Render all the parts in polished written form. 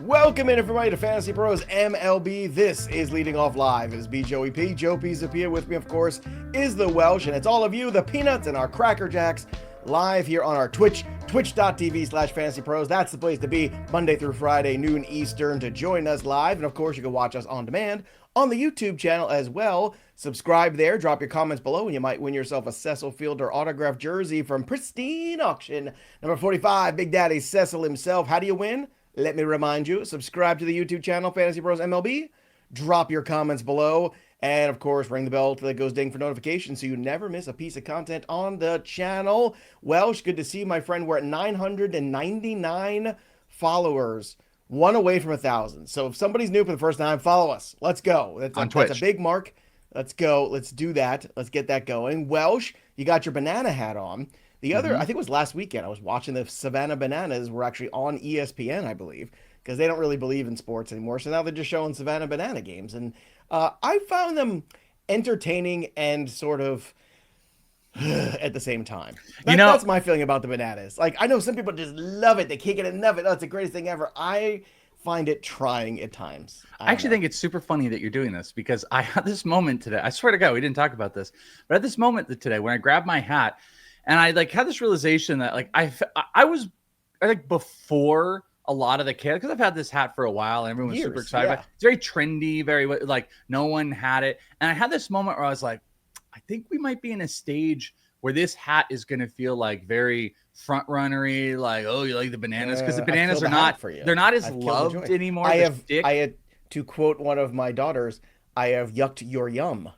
Welcome in, everybody, to Fantasy Pros MLB. This is Leading Off Live. It is B. Joey P. Joe P. Zapia. With me, of course, is the Welsh, and it's all of you, the Peanuts, and our Cracker Jacks, live here on our Twitch, twitch.tv/fantasypros. That's the place to be, Monday through Friday, noon Eastern, to join us live. And, of course, you can watch us on demand on the YouTube channel as well. Subscribe there, drop your comments below, and you might win yourself a Cecil Fielder autographed jersey from Pristine Auction. Number 45, Big Daddy Cecil himself. How do you win? Let me remind you, subscribe to the YouTube channel, Fantasy Pros MLB, drop your comments below, and of course, ring the bell till it goes ding for notifications so you never miss a piece of content on the channel. Welsh, good to see you, my friend. We're at 999 followers, one away from 1,000. So if somebody's new for the first time, follow us. Let's go. That's a big mark. Let's go. Let's do that. Let's get that going. Welsh, you got your banana hat on. The other, I think it was last weekend, I was watching the Savannah Bananas were actually on ESPN, I believe, because they don't really believe in sports anymore. So now they're just showing Savannah Banana games. And I found them entertaining and sort of at the same time. That's my feeling about the Bananas. Like, I know some people just love it. They can't get enough of it. Oh, it's the greatest thing ever. I find it trying at times. I actually think it's super funny that you're doing this because I had this moment today. I swear to God, we didn't talk about this. But at this moment today, when I grabbed my hat, and I had this realization that I was before a lot of the kids, because I've had this hat for a while and everyone's super excited about it. It's very trendy, very no one had it. And I had this moment where I was like, I think we might be in a stage where this hat is going to feel like very front runnery, like, oh, you like the bananas? Because the bananas are not, they're not as loved anymore. I had, to quote one of my daughters, I have yucked your yum.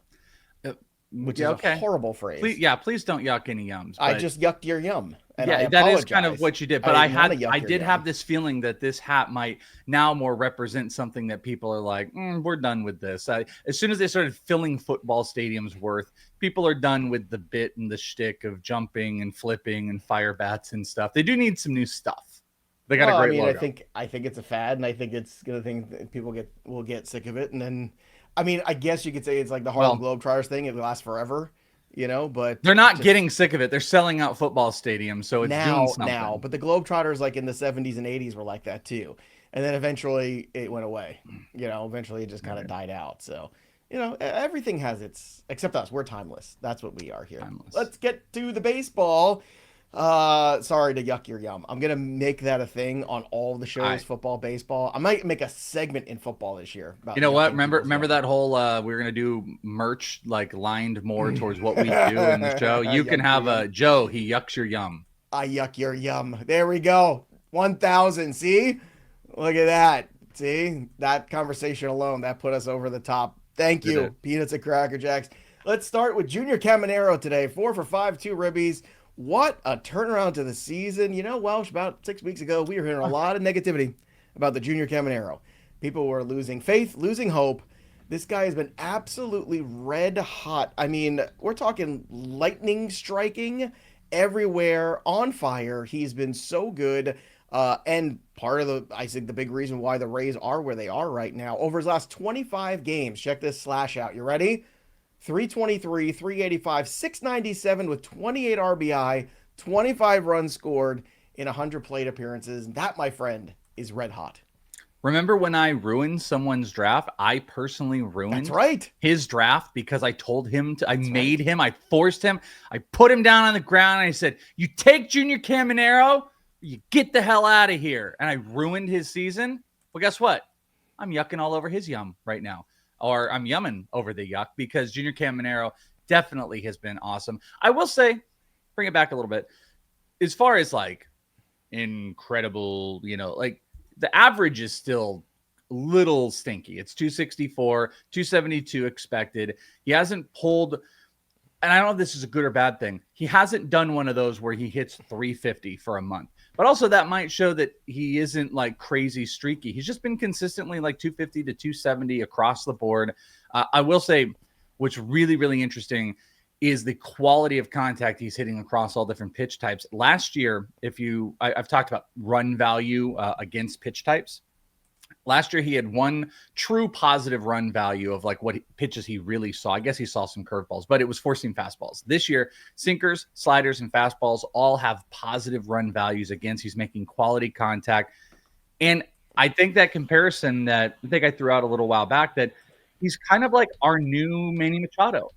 Which is a horrible phrase. Please don't yuck any yums. I just yucked your yum. And that is kind of what you did. But I did have this feeling that this hat might now more represent something that people are like, we're done with this. As soon as they started filling football stadiums worth, people are done with the bit and the shtick of jumping and flipping and fire bats and stuff. They do need some new stuff. They got a great logo. I think it's a fad, and I think it's gonna think that people will get sick of it, and then. I mean, I guess you could say it's like the Harlem Globetrotters thing. It lasts forever, but... They're not getting sick of it. They're selling out football stadiums, so it's doing something. Now. But the Globetrotters, like in the 70s and 80s, were like that too. And then eventually it went away. Eventually it just kind of died out. So, everything has its... Except us. We're timeless. That's what we are here. Timeless. Let's get to the baseball. Sorry to yuck your yum. I'm gonna make that a thing on all the shows, football, baseball. I might make a segment in football this year. You know what? Remember that whole we were gonna do merch lined more towards what we do in the show. You can have a Joe. He yucks your yum. I yuck your yum. There we go. 1,000. See, look at that. See that conversation alone that put us over the top. Thank you, Peanuts and Cracker Jacks. Let's start with Junior Caminero today. 4 for 5, 2 ribbies. What a turnaround to the season. Welsh, about 6 weeks ago, we were hearing a lot of negativity about the Junior Caminero. People were losing faith, losing hope. This guy has been absolutely red hot. I mean, we're talking lightning striking everywhere, on fire. He's been so good. And part of I think the big reason why the Rays are where they are right now, over his last 25 games, check this slash out. You ready? 323, 385, 697 with 28 RBI, 25 runs scored in 100 plate appearances. That, my friend, is red hot. Remember when I ruined someone's draft? I personally ruined his draft because I told him to. I forced him. I put him down on the ground and I said, you take Junior Caminero, you get the hell out of here. And I ruined his season. Well, guess what? I'm yucking all over his yum right now. Or I'm yumming over the yuck because Junior Caminero definitely has been awesome. I will say, bring it back a little bit, as far as incredible, the average is still a little stinky. It's 264, 272 expected. He hasn't pulled, and I don't know if this is a good or bad thing. He hasn't done one of those where he hits 350 for a month. But also that might show that he isn't crazy streaky. He's just been consistently 250 to 270 across the board. I will say what's really, really interesting is the quality of contact he's hitting across all different pitch types. Last year, I've talked about run value against pitch types. Last year, he had one true positive run value of what pitches he really saw. I guess he saw some curveballs, but it was four-seam fastballs. This year, sinkers, sliders, and fastballs all have positive run values against. He's making quality contact. And I think that comparison that I think I threw out a little while back, that he's kind of like our new Manny Machado.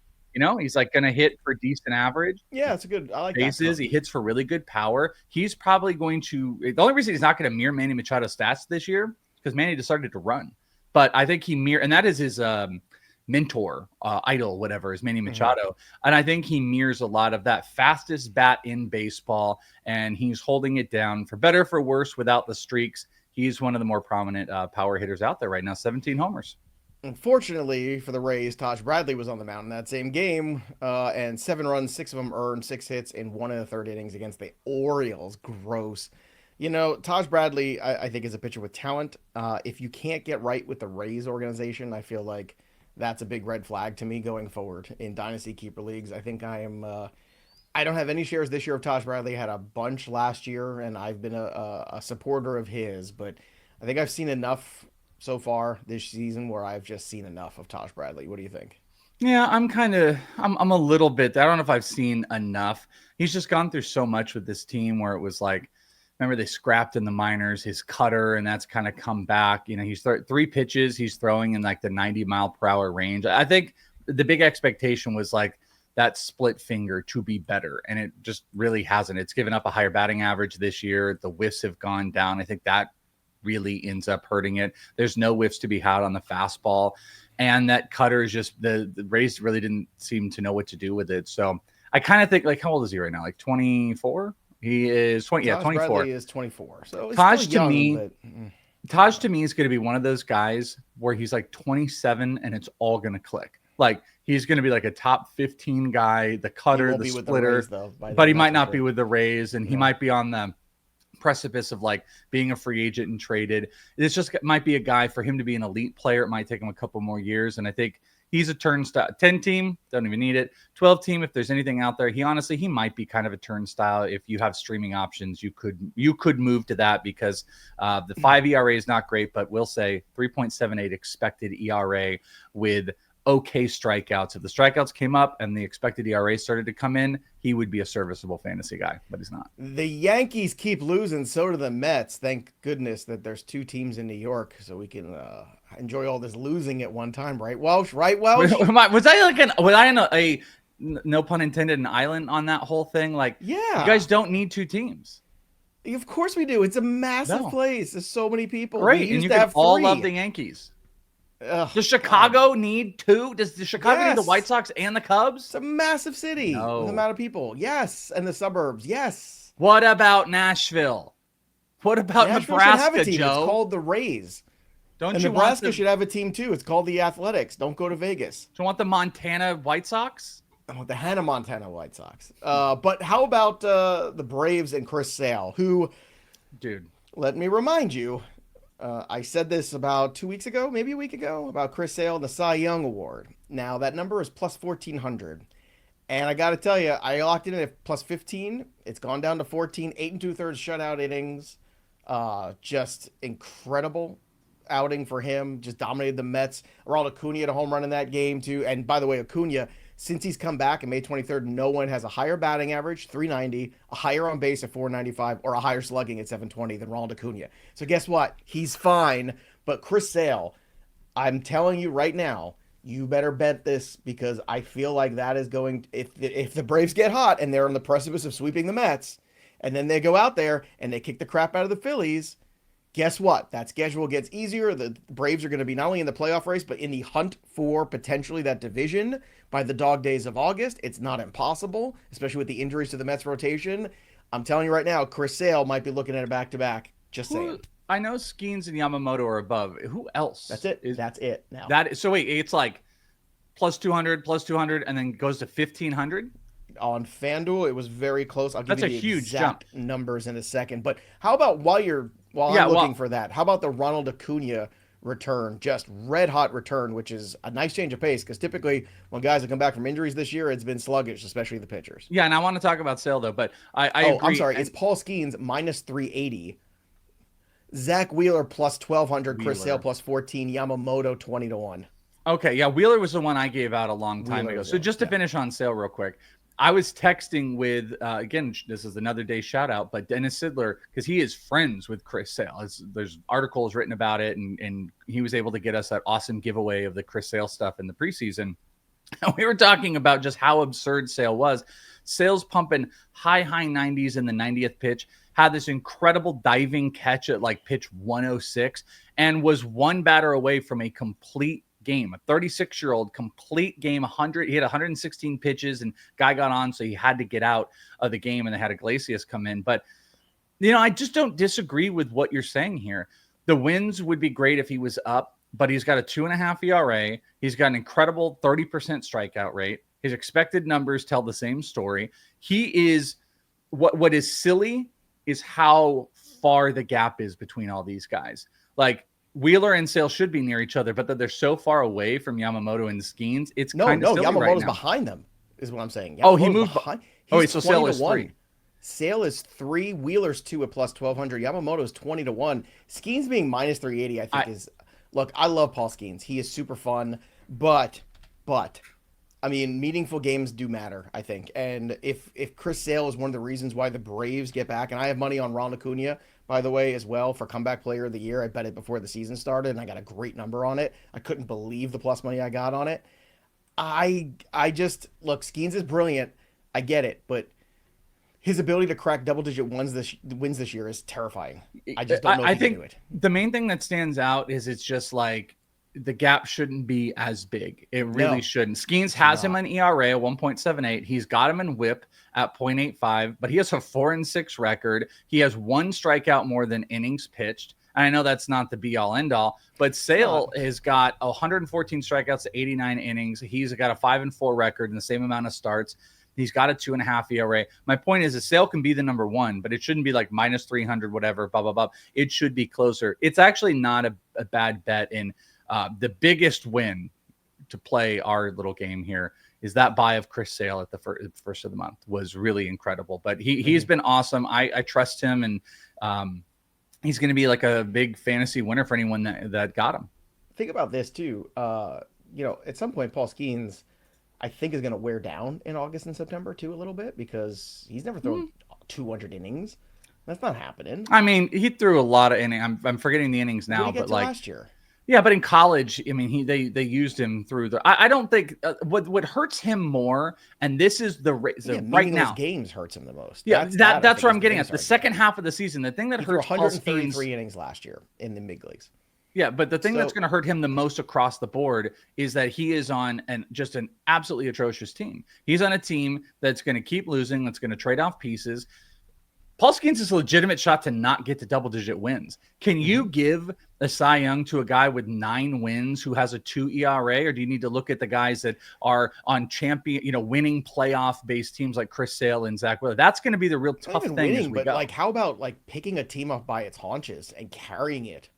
He's like going to hit for decent average. Yeah, it's a good. I like bases. that. He hits for really good power. He's probably going to. The only reason he's not going to mirror Manny Machado's stats this year because Manny just started to run. But I think and that is his mentor, idol, whatever, is Manny Machado. And I think he mirrors a lot of that fastest bat in baseball, and he's holding it down for better, for worse, without the streaks. He's one of the more prominent power hitters out there right now, 17 homers. Unfortunately for the Rays, Taj Bradley was on the mound in that same game, and 7 runs, 6 of them earned, 6 hits in 1 of the 3rd innings against the Orioles. Gross. Taj Bradley, I think, is a pitcher with talent. If you can't get right with the Rays organization, I feel like that's a big red flag to me going forward in Dynasty Keeper Leagues. I think I don't have any shares this year of Taj Bradley. I had a bunch last year, and I've been a supporter of his, but I think I've seen enough so far this season where I've just seen enough of Taj Bradley. What do you think? Yeah, I'm a little bit. I don't know if I've seen enough. He's just gone through so much with this team where it was like, remember they scrapped in the minors his cutter, and that's kind of come back. He's 3 pitches he's throwing in like the 90-mile-per-hour range. I think the big expectation was like that split finger to be better, and it just really hasn't. It's given up a higher batting average this year. The whiffs have gone down. I think that really ends up hurting it. There's no whiffs to be had on the fastball, and that cutter is just the Rays really didn't seem to know what to do with it. So I kind of think, like, how old is he right now? Like 24? He is 20. Yeah, 24. Bradley is 24. So Taj still young, Taj to me is going to be one of those guys where he's like 27 and it's all going to click. Like he's going to be like a top 15 guy, the cutter, the splitter, Rays, though, but he might not be with the Rays, and he might be on the precipice of like being a free agent and traded. It's just might be a guy for him to be an elite player. It might take him a couple more years, and I think he's a turnstile. 10 team, don't even need it. 12 team, if there's anything out there, he might be kind of a turnstile. If you have streaming options, you could move to that, because the 5 ERA is not great, but we'll say 3.78 expected ERA with okay strikeouts. If the strikeouts came up and the expected ERA started to come in, he would be a serviceable fantasy guy, but he's not. The Yankees keep losing, so do the Mets. Thank goodness that there's 2 teams in New York, so we can enjoy all this losing at one time, right, Welsh? Right, Welsh? Was I in a no pun intended, an island on that whole thing? Like, yeah, you guys don't need 2 teams. Of course we do. It's a massive place. There's so many people. Great, and you can all love the Yankees. Does Chicago need 2? Does the Chicago need the White Sox and the Cubs? It's a massive city with the amount of people. Yes, and the suburbs. Yes. What about Nashville? What about Nebraska, Joe? It's called the Rays. Nebraska should have a team too. It's called the Athletics. Don't go to Vegas. Do you want the Montana White Sox? I want the Hannah Montana White Sox. But how about the Braves and Chris Sale, who, dude, let me remind you, I said this about 2 weeks ago, maybe a week ago, about Chris Sale and the Cy Young Award. Now, that number is plus 1,400. And I got to tell you, I locked in at plus 15. It's gone down to 14, 8 2/3 shutout innings. Just incredible outing for him. Just dominated the Mets. Ronald Acuna had a home run in that game, too. And by the way, Acuna, since he's come back on May 23rd, no one has a higher batting average, 390, a higher on base at 495, or a higher slugging at 720 than Ronald Acuna. So guess what? He's fine. But Chris Sale, I'm telling you right now, you better bet this, because I feel like that is going, if the Braves get hot and they're on the precipice of sweeping the Mets, and then they go out there and they kick the crap out of the Phillies, guess what? That schedule gets easier. The Braves are going to be not only in the playoff race, but in the hunt for potentially that division by the dog days of August. It's not impossible, especially with the injuries to the Mets rotation. I'm telling you right now, Chris Sale might be looking at a back-to-back. Just saying. I know Skeens and Yamamoto are above. Who else? That's it. That's it now. So wait, it's like plus 200, and then goes to 1,500? On FanDuel, it was very close. I'll give you the huge exact numbers in a second. But how about while I'm looking for that, how about the Ronald Acuna return? Just red hot return, which is a nice change of pace, because typically when guys have come back from injuries this year, it's been sluggish, especially the pitchers. Yeah, and I want to talk about Sale though, but I agree. I'm sorry. It's Paul Skeens minus 380. Zach Wheeler plus 1,200. Chris Sale plus 14. Yamamoto 20-1. Okay, yeah, Wheeler was the one I gave out a long time ago. So just to finish on Sale real quick, I was texting with, again, this is another day shout out, but Dennis Sidler, because he is friends with Chris Sale. There's articles written about it, and he was able to get us that awesome giveaway of the Chris Sale stuff in the preseason. And we were talking about just how absurd Sale was. Sale's pumping high 90s in the 90th pitch, had this incredible diving catch at like pitch 106, and was one batter away from a complete game. A 36-year-old complete game. He had 116 pitches, and guy got on, so he had to get out of the game, and they had Iglesias come in. But I just don't disagree with what you're saying here. The wins would be great if he was up, but he's got a 2.5 ERA. He's got an incredible 30% strikeout rate. His expected numbers tell the same story. He is what is silly is how far the gap is between all these guys. Like, Wheeler and Sale should be near each other, but that they're so far away from Yamamoto and Skeens, it's kind of silly Yamamoto's right now. Behind them, is what I'm saying. He moved behind. So Sale is 3. Sale is 3, Wheeler's 2 at plus 1,200. Yamamoto's 20-1. Skeens being minus 380, I think is. Look, I love Paul Skeens. He is super fun, but I mean, meaningful games do matter, I think. And if Chris Sale is one of the reasons why the Braves get back, and I have money on Ronald Acuna, by the way, as well, for comeback player of the year. I bet it before the season started, and I got a great number on it. I couldn't believe the plus money I got on it. I just, look, Skeens is brilliant. I get it, but his ability to crack double-digit wins this year is terrifying. I just don't know if he can do it. The main thing that stands out is it's just like, the gap shouldn't be as big. It really shouldn't. Skeens has him an ERA of 1.78. He's got him in WHIP at 0.85, but he has a 4-6 record. He has 1 strikeout more than innings pitched. And I know that's not the be-all, end-all, but Sale has got 114 strikeouts to 89 innings. He's got a 5-4 record and the same amount of starts. He's got a 2.5 ERA. My point is, Sale can be the number 1, but it shouldn't be like minus 300, whatever, blah, blah, blah. It should be closer. It's actually not a bad bet in the biggest win to play our little game here is that buy of Chris Sale at the first of the month was really incredible. But he's been awesome. I trust him, and he's going to be like a big fantasy winner for anyone that got him. Think about this too. At some point, Paul Skeens, I think, is going to wear down in August and September too a little bit because he's never thrown 200 innings. That's not happening. I mean, he threw a lot of innings. I'm forgetting the innings now, but like last year. Yeah, but in college, I mean, they used him through the. I don't think what hurts him more, and this is right now. Games hurts him the most. Yeah, that's what I'm getting at. The second half of the season, the thing that hurts 133 innings last year in the big leagues. Yeah, but the thing that's going to hurt him the most across the board is that he is on just an absolutely atrocious team. He's on a team that's going to keep losing, that's going to trade off pieces. Paul Skeens is a legitimate shot to not get to double-digit wins. Can you give a Cy Young to a guy with 9 wins who has a 2 ERA, or do you need to look at the guys that are on winning playoff-based teams like Chris Sale and Zach Wheeler? That's going to be the real tough thing. Winning, but like, how about like picking a team up by its haunches and carrying it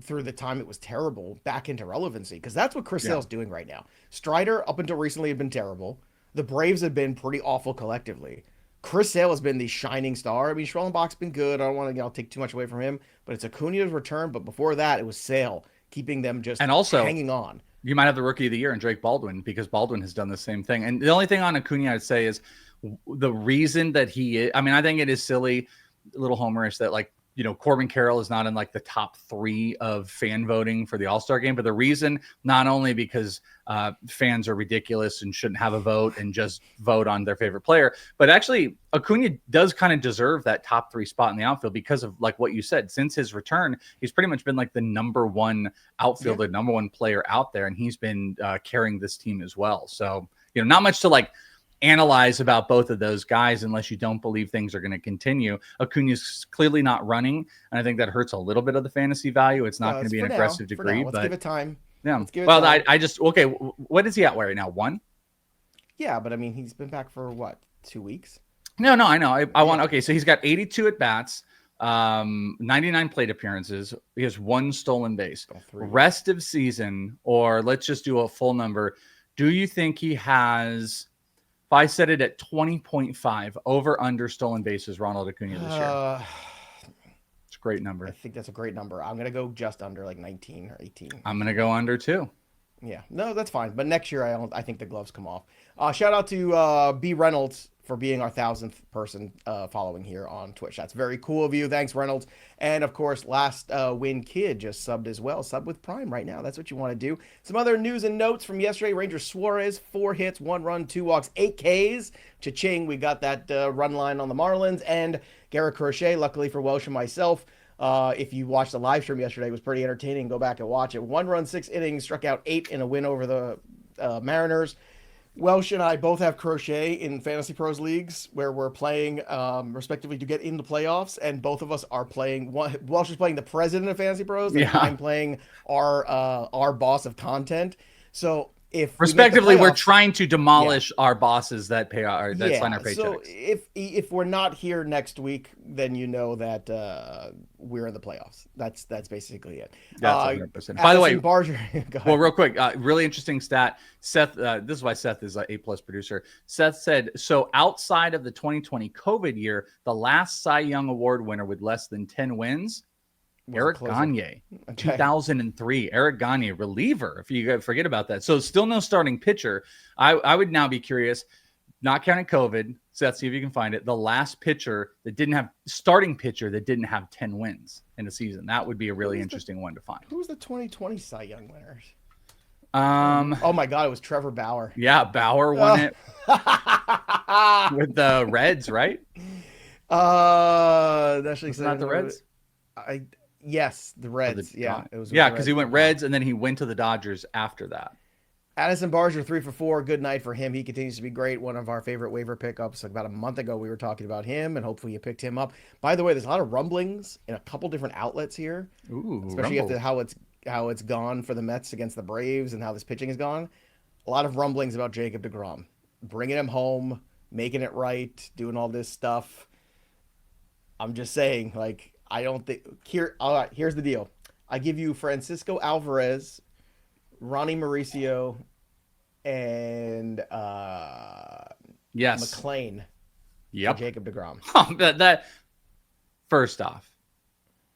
through the time it was terrible back into relevancy? Because that's what Chris Sale's doing right now. Strider, up until recently, had been terrible. The Braves have been pretty awful collectively. Chris Sale has been the shining star. I mean, Schwellenbach's been good. I don't want to take too much away from him, but it's Acuna's return. But before that, it was Sale keeping them just hanging on. You might have the rookie of the year in Drake Baldwin because Baldwin has done the same thing. And the only thing on Acuna I'd say is the reason that he is, I mean, I think it is silly, a little homerish that like, Corbin Carroll is not in like the top 3 of fan voting for the All-Star game. But the reason, not only because fans are ridiculous and shouldn't have a vote and just vote on their favorite player, but actually Acuna does kind of deserve that top 3 spot in the outfield because of like what you said. Since his return, he's pretty much been like the number 1 outfielder, number 1 player out there. And he's been carrying this team as well. So, not much to like analyze about both of those guys unless you don't believe things are going to continue. Acuna's clearly not running, and I think that hurts a little bit of the fantasy value. It's not going to be an aggressive degree, but let's give it time. Yeah. What is he at right now? 1? Yeah, but I mean, he's been back for what, 2 weeks? No, I know. So he's got 82 at bats, 99 plate appearances. He has 1 stolen base. Rest of season, or let's just do a full number. Do you think he has? If I set it at 20.5 over under stolen bases, Ronald Acuna this year. It's a great number. I think that's a great number. I'm going to go just under like 19 or 18. I'm going to go under too. Yeah, no, that's fine. But next year, I think the gloves come off. Shout out to B Reynolds for being our 1,000th person following here on Twitch. That's very cool of you. Thanks, Reynolds. And of course, Last Win Kid just subbed as well. Sub with Prime right now. That's what you want to do. Some other news and notes from yesterday. Ranger Suarez, 4 hits, 1 run, 2 walks, 8 Ks. Cha-ching, we got that run line on the Marlins. And Garrett Crochet, luckily for Welsh and myself, if you watched the live stream yesterday, it was pretty entertaining. Go back and watch it. 1 run, 6 innings, struck out 8 in a win over the Mariners. Welsh and I both have Crochet in Fantasy Pros leagues where we're playing respectively to get into playoffs, and both of us are playing. Welsh is playing the president of Fantasy Pros, and I'm playing our boss of content. So if respectively, we're trying to demolish our bosses that sign our paychecks. So if we're not here next week, then you know that we're in the playoffs. That's basically it. That's 100%. By the way, Barger, well, real quick, really interesting stat. Seth, this is why Seth is an A+ producer. Seth said, so outside of the 2020 COVID year, the last Cy Young Award winner with less than 10 wins, Eric Gagne, 2003. Eric Gagne, reliever, if you forget about that. So still no starting pitcher. I would now be curious, not counting COVID, Seth, see if you can find it, the last starting pitcher that didn't have 10 wins in a season. That would be a really interesting one to find. Who was the 2020 Cy Young winners? Oh my God, it was Trevor Bauer. Yeah, Bauer won it with the Reds, right? Actually, it's not the Reds. Yes, the Reds. It was. Yeah, because he went Reds and then he went to the Dodgers after that. Addison Barger, 3 for 4. Good night for him. He continues to be great. One of our favorite waiver pickups. About a month ago, we were talking about him, and hopefully you picked him up. By the way, there's a lot of rumblings in a couple different outlets here. Ooh, especially after how it's gone for the Mets against the Braves and how this pitching has gone. A lot of rumblings about Jacob deGrom, bringing him home, making it right, doing all this stuff. I'm just saying, like, I don't think all right, here's the deal. I give you Francisco Alvarez, Ronnie Mauricio, and McLean. Yep. Jacob deGrom. that first off,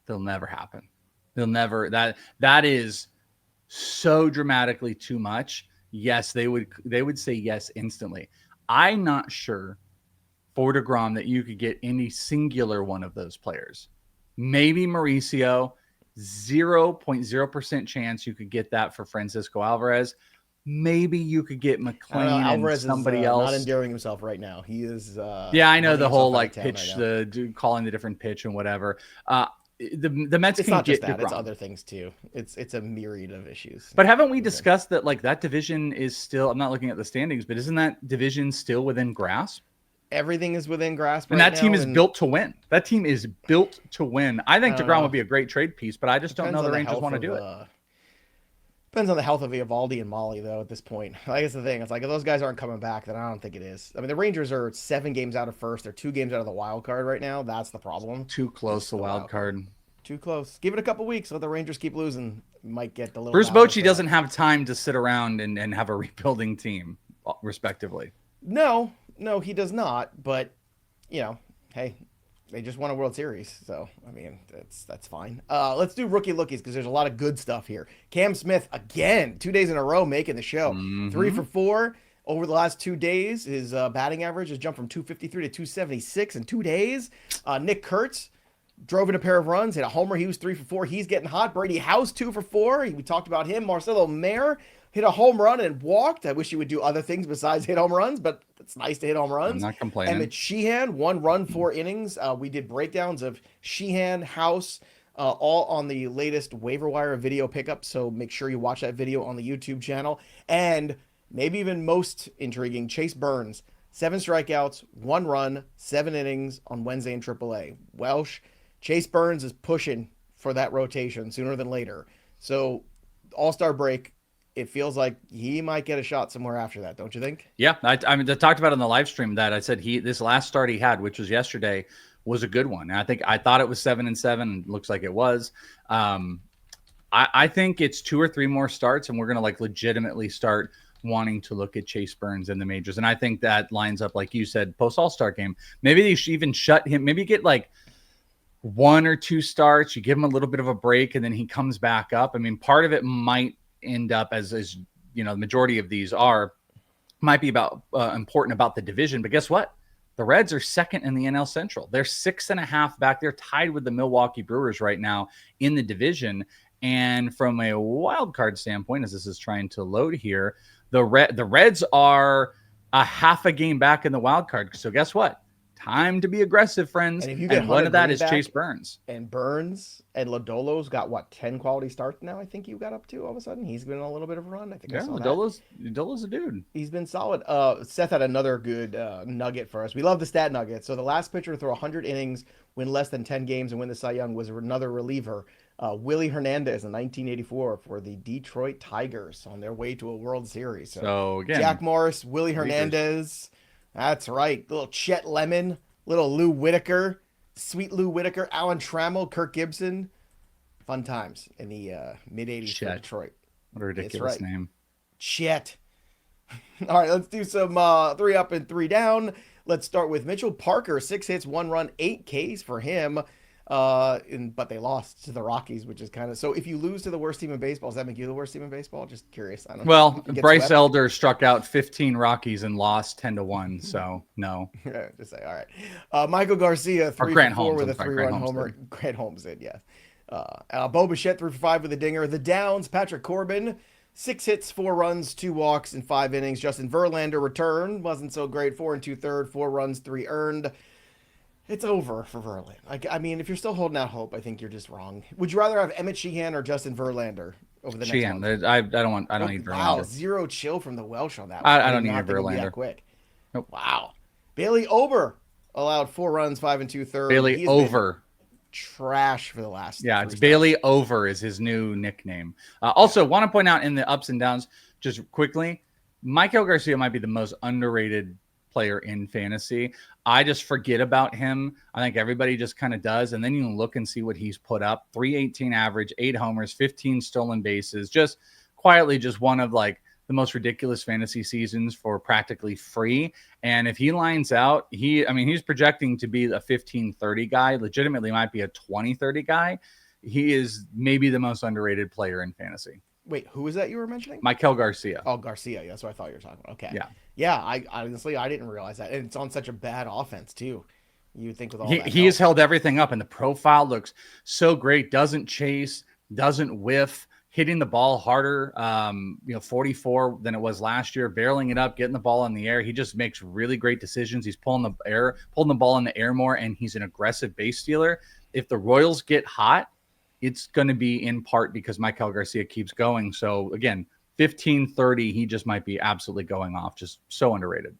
they'll never happen. They'll never that is so dramatically too much. Yes, they would say yes instantly. I'm not sure for deGrom that you could get any singular one of those players. Maybe Mauricio, 0.0% chance you could get that for Francisco Alvarez. Maybe you could get McLean Alvarez and somebody is, else. Not endearing himself right now. He is. I know the whole like pitch, calling the different pitch and whatever. The Mets it's can not get just that; deGrom. it's other things too. It's a myriad of issues. But haven't we discussed that like that division is still? I'm not looking at the standings, but isn't that division still within grasp? Everything is within grasp. And that team is built to win. That team is built to win. I think deGrom would be a great trade piece, but I just don't know the Rangers want to do it. Depends on the health of Eovaldi and Molly, though, at this point. Like, that's the thing. It's like, if those guys aren't coming back, then I don't think it is. I mean, the Rangers are 7 games out of first. They're 2 games out of the wild card right now. That's the problem. Too close to wild card. Too close. Give it a couple weeks. Let the Rangers keep losing. Might get the little. Bruce Bochy doesn't have time to sit around and have a rebuilding team, respectively. No, he does not. But, hey, they just won a World Series. So, I mean, that's fine. Let's do rookie lookies because there's a lot of good stuff here. Cam Smith, again, 2 days in a row making the show. 3 for 4 over the last 2 days. His batting average has jumped from 253 to 276 in 2 days. Nick Kurtz drove in a pair of runs, hit a homer. He was 3 for 4. He's getting hot. Brady House, 2 for 4. We talked about him. Marcelo Mayer hit a home run and walked. I wish he would do other things besides hit home runs, but it's nice to hit home runs. I'm not complaining. Emmett Sheehan, 1 run, 4 innings. We did breakdowns of Sheehan, House, all on the latest waiver wire video pickup. So make sure you watch that video on the YouTube channel. And maybe even most intriguing, Chase Burns, 7 strikeouts, 1 run, 7 innings on Wednesday in AAA. Welsh, Chase Burns is pushing for that rotation sooner than later. So All-Star break, it feels like he might get a shot somewhere after that, don't you think? Yeah, I mean, I talked about it on the live stream that I said this last start he had, which was yesterday, was a good one. And I thought it was 7-7, and looks like it was. I think it's 2 or 3 more starts, and we're gonna like legitimately start wanting to look at Chase Burns in the majors. And I think that lines up, like you said, post All-Star game. Maybe they should even shut him. Maybe get like 1 or 2 starts. You give him a little bit of a break, and then he comes back up. I mean, part of it might end up as the majority of these might be about important about the division. But guess what? The Reds are second in the NL Central. They're 6.5 back. They're tied with the Milwaukee Brewers right now in the division. And from a wild card standpoint, as this is trying to load here, the Reds are a half a game back in the wild card. So guess what? Time to be aggressive, friends. And if you get one of that Green is Chase Burns. And Burns and Lodolo's got, what, 10 quality starts now, I think you got up to all of a sudden? He's been on a little bit of a run. I think I saw Lodolo's a dude. He's been solid. Seth had another good nugget for us. We love the stat nugget. So the last pitcher to throw 100 innings, win less than 10 games, and win the Cy Young was another reliever. Willie Hernandez in 1984 for the Detroit Tigers on their way to a World Series. So again, Jack Morris, Willie Hernandez. That's right. Little Chet Lemon, little Lou Whitaker, sweet Lou Whitaker, Alan Trammell, Kirk Gibson. Fun times in the mid-'80s for Detroit. What a ridiculous name. Chet. All right, let's do some 3 up and 3 down. Let's start with Mitchell Parker. 6 hits, 1 run, 8 Ks for him. But they lost to the Rockies, which is kind of, so if you lose to the worst team in baseball, does that make you the worst team in baseball? Just curious. I don't know. Well, Bryce Elder struck out 15 Rockies and lost 10-1. So no. Just say, all right. Maikel Garcia, 3 for 4 with a 3-run homer. Grant Holmes did, yes. Bo Bichette, 3 for 5 with a dinger. The Downs, Patrick Corbin, 6 hits, 4 runs, 2 walks in 5 innings. Justin Verlander returned, wasn't so great. 4 2/3, 4 runs, 3 earned. It's over for Verlander. I mean, if you're still holding out hope, I think you're just wrong. Would you rather have Emmett Sheehan or Justin Verlander over the next month? I don't need Verlander. Wow, 0 chill from the Welsh on that. I don't need Verlander. Quick. Nope. Wow. Bailey Ober allowed 4 runs, 5 2/3. Bailey Over. Trash for the last. Yeah, it's Bailey Over is his new nickname. Also, want to point out in the ups and downs, just quickly, Maikel Garcia might be the most underrated player in fantasy. I just forget about him. I think everybody just kind of does. And then you look and see what he's put up. 318 average, 8 homers, 15 stolen bases. Just quietly just one of like the most ridiculous fantasy seasons for practically free. And if he lines out, he's projecting to be a 15-30 guy, legitimately might be a 20-30 guy. He is maybe the most underrated player in fantasy. Wait, who is that you were mentioning? Maikel Garcia. Oh, Garcia. That's what I thought you were talking about. Okay. Yeah. Yeah, I honestly, I didn't realize that. And it's on such a bad offense, too. You think with all that. He has held everything up, and the profile looks so great. Doesn't chase, doesn't whiff, hitting the ball harder, 44 than it was last year, barreling it up, getting the ball in the air. He just makes really great decisions. He's pulling the ball in the air more, and he's an aggressive base stealer. If the Royals get hot, it's going to be in part because Maikel Garcia keeps going. So again, 15-30, he just might be absolutely going off. Just so underrated.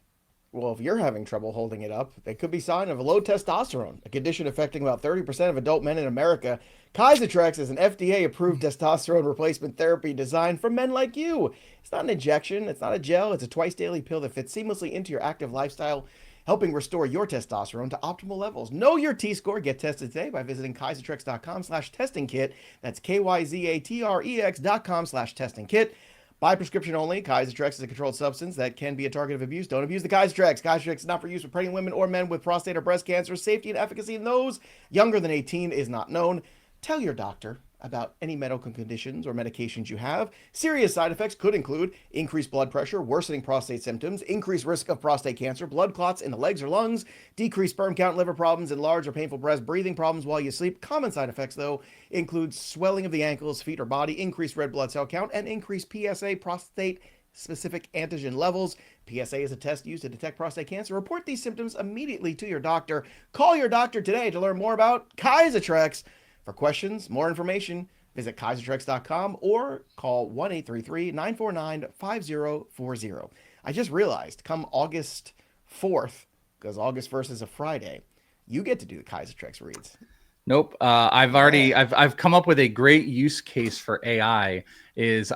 Well, if you're having trouble holding it up, it could be a sign of low testosterone, a condition affecting about 30% of adult men in America. Kaisertrex is an FDA-approved testosterone replacement therapy designed for men like you. It's not an injection. It's not a gel. It's a twice-daily pill that fits seamlessly into your active lifestyle, helping restore your testosterone to optimal levels. Know your T-score. Get tested today by visiting kaisertrex.com/testing kit. That's KYZATREX.com/testing kit. By prescription only. Kaisertrex is a controlled substance that can be a target of abuse. Don't abuse the Kaisertrex. Kaisertrex is not for use with pregnant women or men with prostate or breast cancer. Safety and efficacy in those younger than 18 is not known. Tell your doctor about any medical conditions or medications you have. Serious side effects could include increased blood pressure, worsening prostate symptoms, increased risk of prostate cancer, blood clots in the legs or lungs, decreased sperm count, liver problems, enlarged or painful breast, breathing problems while you sleep. Common side effects, though, include swelling of the ankles, feet, or body, increased red blood cell count, and increased PSA, prostate-specific antigen levels. PSA is a test used to detect prostate cancer. Report these symptoms immediately to your doctor. Call your doctor today to learn more about Kaisertrex. For questions, more information, visit kaisertrex.com or call 1-833-949-5040. I just realized come August 4th, because August 1st is a Friday, you get to do the Kaisertrex reads. Nope. I've come up with a great use case for AI.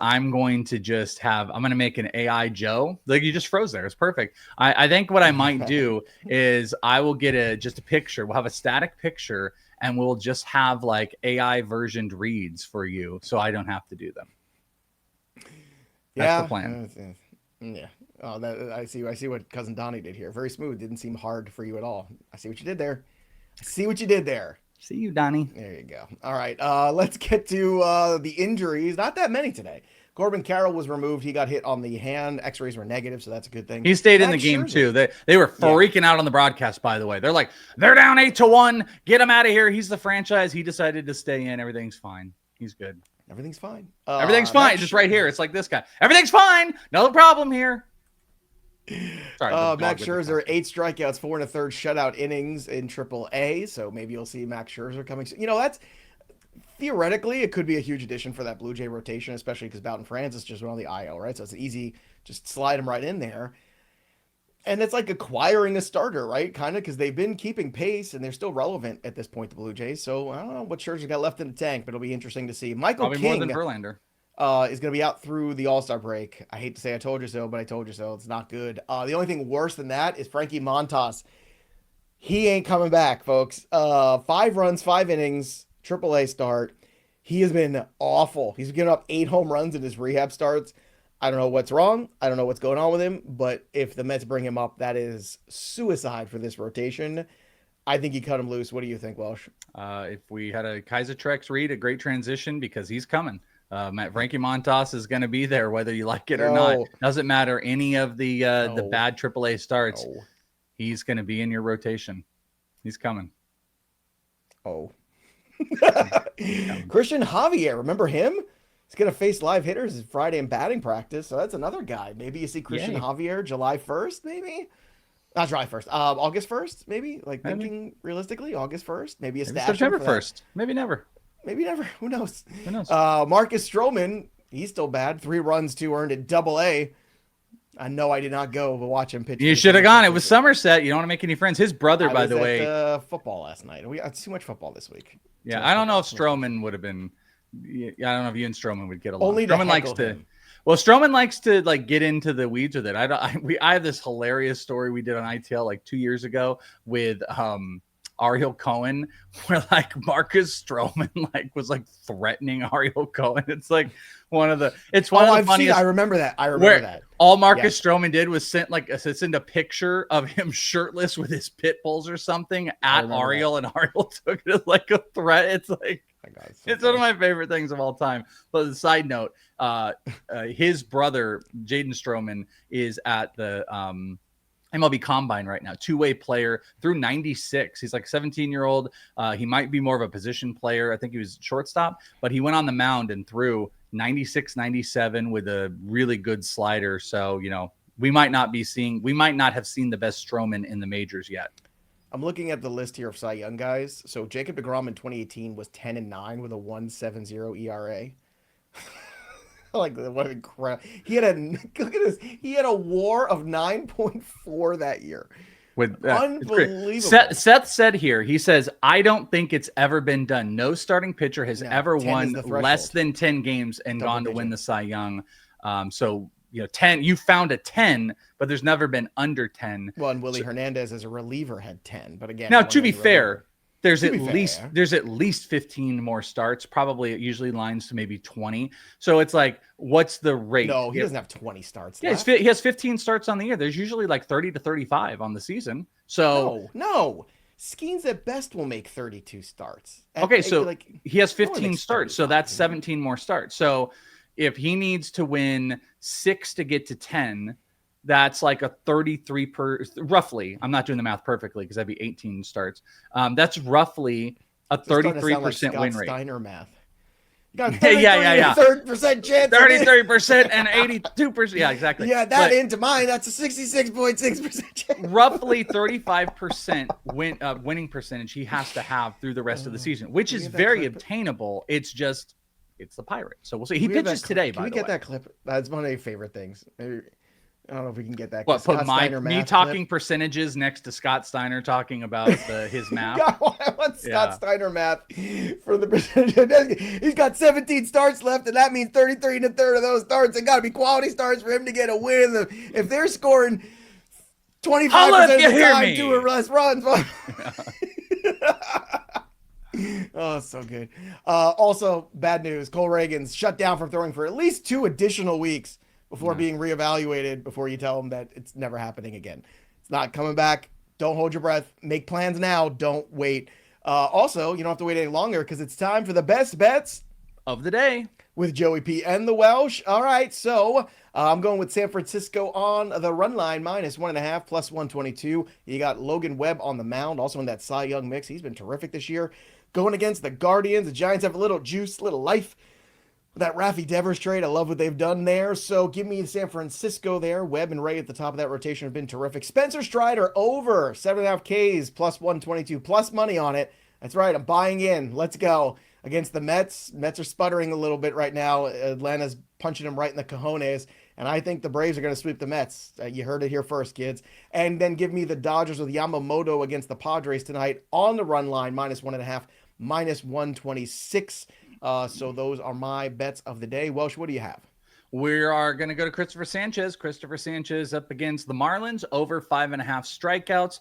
I'm going to make an AI Joe. Like you just froze there. It's perfect. I think what I might do is I will get just a picture. We'll have a static picture and we'll just have like AI versioned reads for you. So I don't have to do them. That's the plan. Yeah. Oh, I see what Cousin Donnie did here. Very smooth. Didn't seem hard for you at all. I see what you did there. See you, Donnie. There you go. All right. Let's get to the injuries. Not that many today. Corbin Carroll was removed. He got hit on the hand. X-rays were negative, so that's a good thing. He stayed in the game too. They were freaking out on the broadcast, by the way. They're like, they're down 8-1. Get him out of here. He's the franchise. He decided to stay in. Everything's fine. He's good. Everything's fine. Everything's fine. Just right here. It's like this guy. Everything's fine. No problem here. Sorry. Max Scherzer, 8 strikeouts, 4 1/3 shutout innings in AAA. So maybe you'll see Max Scherzer coming. That's theoretically it could be a huge addition for that Blue Jay rotation, especially because Boughton Francis just went on the IL, right? So it's easy, just slide him right in there. And it's like acquiring a starter, right? Kind of, because they've been keeping pace and they're still relevant at this point, the Blue Jays. So I don't know what Scherzer got left in the tank, but it'll be interesting to see. Michael Probably King, more than Verlander. Is going to be out through the All-Star break. I hate to say I told you so, but I told you so. It's not good. The only thing worse than that is Frankie Montas. He ain't coming back, folks. 5 runs, 5 innings, AAA start. He has been awful. He's given up 8 home runs in his rehab starts. I don't know what's wrong. I don't know what's going on with him, but if the Mets bring him up, that is suicide for this rotation. I think you cut him loose. What do you think, Welsh? If we had a Kaiser Trex read, a great transition because he's coming. Frankie Montas is going to be there whether you like it or not. Doesn't matter any of the bad AAA starts. No. He's going to be in your rotation. He's coming. Christian Javier, remember him? He's going to face live hitters Friday in batting practice. So that's another guy. Maybe you see Christian Javier July 1st, maybe? Not July 1st. August 1st, maybe? Thinking realistically, August 1st. Maybe a stash. September 1st. Maybe never. Maybe never. Who knows? Marcus Stroman, he's still bad. 3 runs, 2 earned at AA. I know I did not go to watch him pitch. You should have gone. It was Somerset. You don't want to make any friends. His brother, by the way. Football last night. We got too much football this week. Yeah, I don't know if Stroman would have been. I don't know if you and Stroman would get along. Only Stroman likes to. Well, Stroman likes to get into the weeds with it. I have this hilarious story we did on ITL 2 years ago with Ariel Cohen, where Marcus Stroman was threatening Ariel Cohen. It's one of the funniest. I remember that. All Marcus Stroman did was send a picture of him shirtless with his pit bulls or something at Ariel, and Ariel took it as a threat. It's it's one of my favorite things of all time. But the side note, his brother Jaden Stroman is at the MLB Combine right now, 2-way player through 96. He's 17-year-old. He might be more of a position player. I think he was shortstop, but he went on the mound and threw 96, 97 with a really good slider. So, we might not have seen the best Stroman in the majors yet. I'm looking at the list here of Cy Young guys. So Jacob deGrom in 2018 was 10-9 with a 1.70 ERA. What incredible! He had He had a WAR of 9.4 that year. Unbelievable. Seth said here, he says, I don't think it's ever been done. No starting pitcher has ever won less than 10 games and gone to win the Cy Young. 10, you found a 10, but there's never been under 10. Well, and Willie Hernandez as a reliever had 10, but again, now to be fair, there's at least 15 more starts. Probably it usually lines to maybe 20. So it's what's the rate? No, he doesn't have 20 starts. Yeah, he has 15 starts on the year. There's usually 30 to 35 on the season. So no. Skeens at best will make 32 starts. He has 15 starts, so that's 17 more starts. So if he needs to win 6 to get to 10, that's a 33 roughly. I'm not doing the math perfectly because that'd be 18 starts. That's roughly a 33% win rate. Steiner math. You got 33% chance. 33% and 82%. Yeah, exactly. Yeah, into mine. That's a 66.6% chance. Roughly 35% winning percentage he has to have through the rest of the season, which is very obtainable. It's the Pirate. So we'll see. He pitches today, by the way. Can we get that clip? That's one of my favorite things. Maybe. I don't know if we can get that. What, put me talking percentages next to Scott Steiner talking about his math? I want Scott Steiner math for the percentage. He's got 17 starts left, and that means 33 and a third of those starts. They got to be quality starts for him to get a win. If they're scoring 25% of the time, 2 or less runs. Oh, so good. Also, bad news. Cole Reagan's shut down from throwing for at least 2 additional weeks before being reevaluated, before you tell them that it's never happening again. It's not coming back. Don't hold your breath. Make plans now. Don't wait. Also, you don't have to wait any longer because it's time for the best bets of the day. With Joey P and the Welsh. All right, so I'm going with San Francisco on the run line, -1.5, plus 122. You got Logan Webb on the mound, also in that Cy Young mix. He's been terrific this year. Going against the Guardians, the Giants have a little juice, little life. That Rafi Devers trade, I love what they've done there. So give me San Francisco there. Webb and Ray at the top of that rotation have been terrific. Spencer Strider over 7.5 Ks, plus 122, plus money on it. That's right, I'm buying in. Let's go. Against the Mets. Mets are sputtering a little bit right now. Atlanta's punching them right in the cojones. And I think the Braves are going to sweep the Mets. You heard it here first, kids. And then give me the Dodgers with Yamamoto against the Padres tonight on the run line, -1.5, -126. So those are my bets of the day. Welsh, what do you have? We are going to go to Christopher Sanchez. Christopher Sanchez up against the Marlins, over 5.5 strikeouts.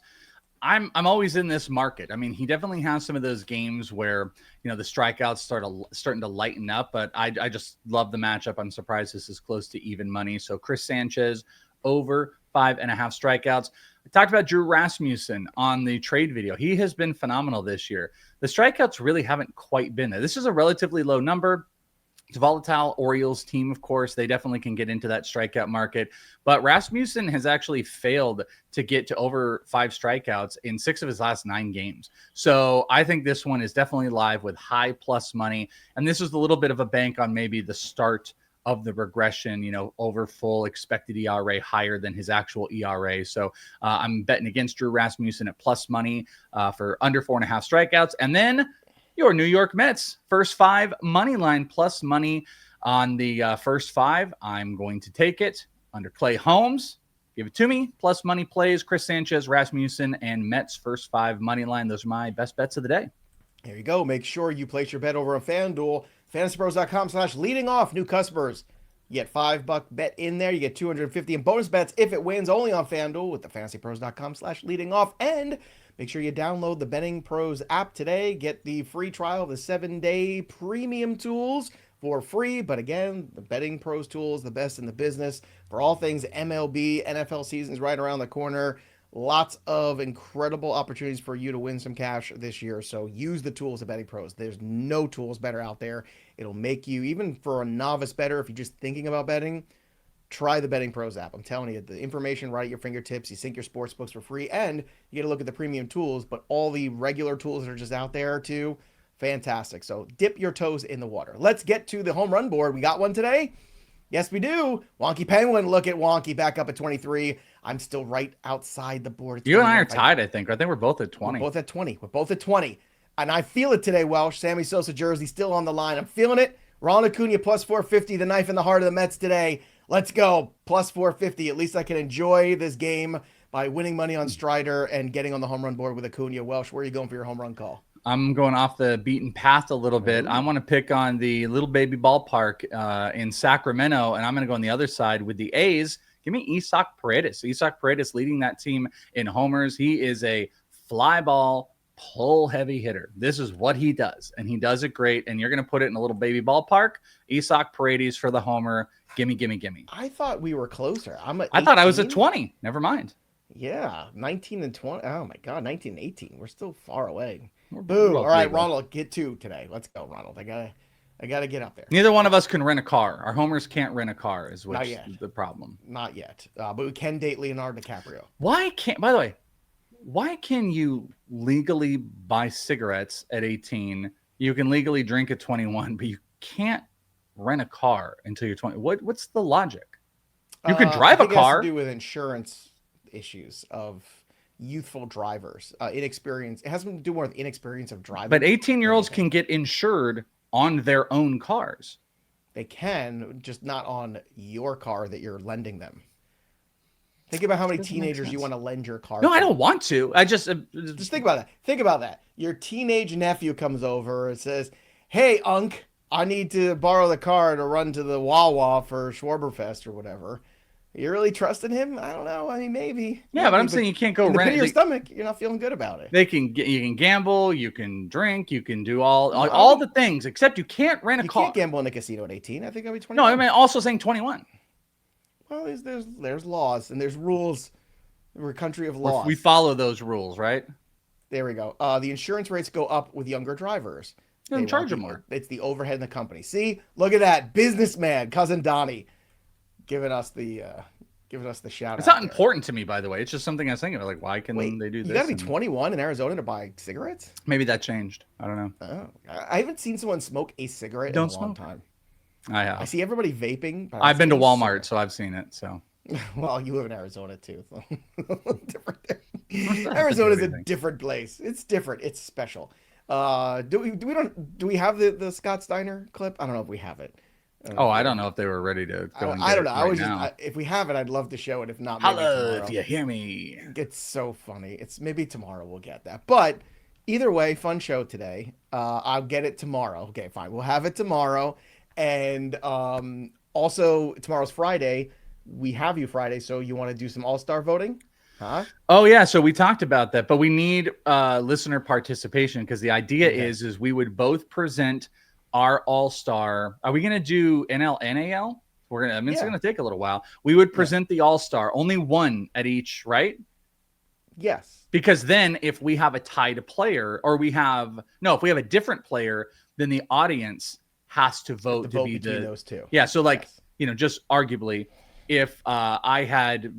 I'm always in this market. I mean, he definitely has some of those games where, the strikeouts starting to lighten up, but I just love the matchup. I'm surprised this is close to even money. So Chris Sanchez over 5.5 strikeouts. I talked about Drew Rasmussen on the trade video. He has been phenomenal this year. The strikeouts really haven't quite been there. This is a relatively low number. It's a volatile Orioles team, of course. They definitely can get into that strikeout market. But Rasmussen has actually failed to get to over 5 strikeouts in 6 of his last 9 games. So I think this one is definitely live with high plus money. And this is a little bit of a bank on maybe the start of the regression, over full expected ERA higher than his actual ERA. So I'm betting against Drew Rasmussen at plus money for under 4.5 strikeouts. And then your New York Mets, first 5 money line, plus money on the first 5. I'm going to take it under Clay Holmes. Give it to me. Plus money plays Chris Sanchez, Rasmussen, and Mets first 5 money line. Those are my best bets of the day. There you go. Make sure you place your bet over on FanDuel. FantasyPros.com/leading off new customers. You get $5 bet in there. You get $250 in bonus bets if it wins, only on FanDuel with the FantasyPros.com/leading off. And make sure you download the Betting Pros app today. Get the free trial of the 7-day premium tools for free. But again, the Betting Pros tools, the best in the business for all things MLB. NFL season's right around the corner. Lots of incredible opportunities for you to win some cash this year. So use the tools of Betting Pros. There's no tools better out there. It'll make you, even for a novice bettor, if you're just thinking about betting, try the Betting Pros app. I'm telling you, the information right at your fingertips. You sync your sports books for free, and you get to look at the premium tools, but all the regular tools that are just out there too, fantastic. So dip your toes in the water. Let's get to the home run board. We got one today. Yes, we do. Wonky Penguin. Look at Wonky back up at 23. I'm still right outside the board. You and I are tied, I think. I think we're both at 20. We're both at 20. And I feel it today, Welsh. Sammy Sosa jersey still on the line. I'm feeling it. Ronald Acuna plus 450, the knife in the heart of the Mets today. Let's go. Plus 450. At least I can enjoy this game by winning money on Strider and getting on the home run board with Acuna. Welsh, where are you going for your home run call? I'm going off the beaten path a little bit. I want to pick on the Little Baby Ballpark in Sacramento, and I'm going to go on the other side with the A's. Give me Isaac Paredes. Isaac Paredes leading that team in homers. He is a fly ball, pull heavy hitter. This is what he does, and he does it great. And you're going to put it in a Little Baby Ballpark. Isaac Paredes for the homer. Gimme. I thought we were closer. I thought I was at 20. Never mind. Yeah, 19 and 20. Oh my God, 19 and 18. We're still far away. Boo. All right, Ronald, get 2 today. Let's go, Ronald. I gotta get up there. Neither one of us can rent a car. Our homers can't rent a car, is the problem. Not yet. But we can date Leonardo DiCaprio. By the way, why can you legally buy cigarettes at 18? You can legally drink at 21, but you can't rent a car until you're 20. What's the logic? You can drive a car. It has to do with insurance issues of youthful drivers, inexperience. It has to do more with inexperience of driving. But 18-year-olds can get insured on their own cars. They can, just not on your car that you're lending them. Think about how many teenagers you want to lend your car. No, I don't want to. I just think about that. Think about that. Your teenage nephew comes over and says, "Hey, Unc, I need to borrow the car to run to the Wawa for Schwarberfest or whatever." You really trusting him? I don't know. I mean, maybe. Yeah, but I'm saying you can't go rent in your stomach. You're not feeling good about it. You can gamble, you can drink, you can do all the things, except you can't rent a car. You can't gamble in a casino at 18. I think I'll be 21. No, I mean also saying 21. Well, there's laws and there's rules. We're a country of laws. We follow those rules, right? There we go. The insurance rates go up with younger drivers. Then charge them more. It's the overhead in the company. See, look at that businessman, cousin Donnie, giving us the shout out. It's not important to me, by the way. It's just something I was thinking of. Like, why can they do this? You got to be 21 in Arizona to buy cigarettes? Maybe that changed. I don't know. Oh, I haven't seen someone smoke a cigarette in a long time. I have. I see everybody vaping. I've been to Walmart, so I've seen it. So. Well, you live in Arizona too. So. Arizona's a different place. It's different. It's special. Do we have the Scott Steiner clip? I don't know if we have it. I don't know if they were ready to go. I don't know. If we have it, I'd love to show it. If not, maybe holla if you hear me. It's so funny. It's maybe tomorrow we'll get that. But either way, fun show today. I'll get it tomorrow. Okay, fine. We'll have it tomorrow. And also tomorrow's Friday. We have you Friday, so you want to do some all-star voting? Huh? Oh yeah, so we talked about that, but we need listener participation because the idea is we would both present our all-star. Are we going to do NL, NAL? It's going to take a little while. We would present the all-star, only one at each, right? Yes. Because then if we have a tied player, or if we have a different player, then the audience has to vote to be between those two. Yeah, so just arguably, if I had,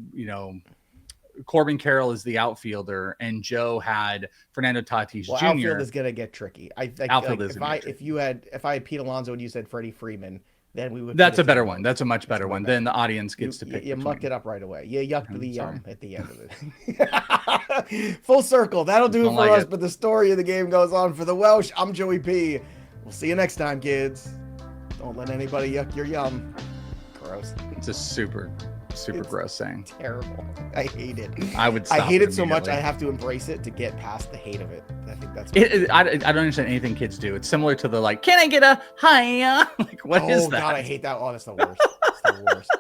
Corbin Carroll is the outfielder and Joe had Fernando Tatis Jr. Outfield is going to get tricky. Outfield is if I had Pete Alonso and you said Freddie Freeman, then we would. That's a better one. That's a much better one. Then the audience gets to pick. You mucked it up right away. You yucked the yum at the end of it. Full circle. That'll do it for us. But the story of the game goes on for the Welsh. I'm Joey P. We'll see you next time, kids. Don't let anybody yuck your yum. Gross. It's a super gross saying. Terrible. I hate it. I hate it so much I have to embrace it to get past the hate of it. I think that's I don't understand anything kids do. It's similar to the can I get a hiya? What is that? Oh god, I hate that. Oh, that's the worst. It's the worst.